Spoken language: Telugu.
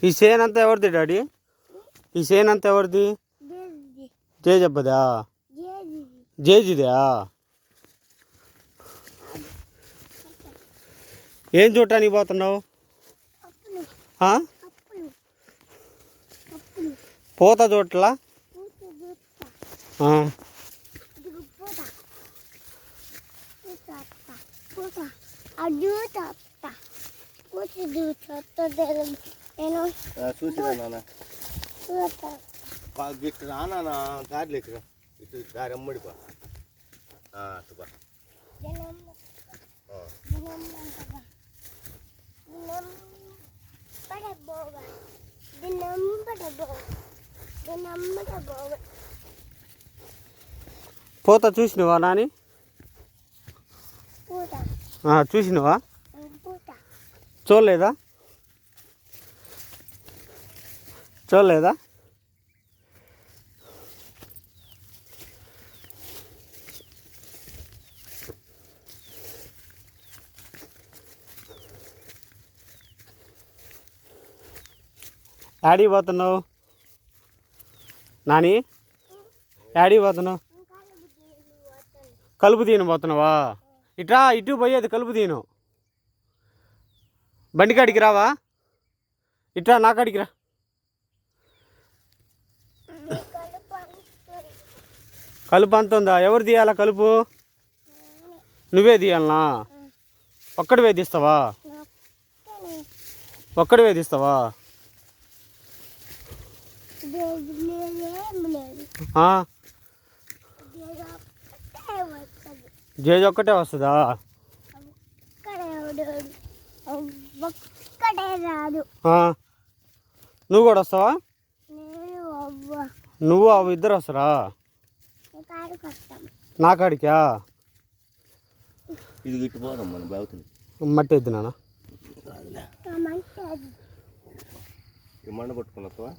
ఈ చేను అంతా ఎవరిది డాడీ? ఈ చేను అంతా ఎవరిది? జేజబ్బదా? జేజిదా? ఏం చూడటానికి పోతున్నావు? పోతా చూడట్లా? గిట్టు రానా దారిలో ఇక్కడ ఇటు దారి అమ్మడిపా పోతా చూసినవా నాని? చూసినవా? చూడలేదా? చూడలేదా? యాడికి పోతున్నావు నాని? యాడికి పోతున్నావు? కలుపు తీను పోతున్నావా? ఇట్రా, ఇటు పోయేది కలుపు తీను. బండికాడికి రావా? ఇట్రా నా కాడికి రా. కలుపు అంత ఉందా? ఎవరు తీయాలా కలుపు? నువ్వే తీయాలనా? ఒక్కడివే తీస్తావా? ఒక్కడివే తీస్తావా? జేజి ఒక్కటే వస్తుందా? నువ్వు కూడా వస్తావా? నువ్వు అవి ఇద్దరు వస్తారా? నా కాడికా? ఇది ఇటు పోదాం మన బాగుతుంది. మట్టి వద్దు నాన్న. మండ పట్టుకుని వస్తావా?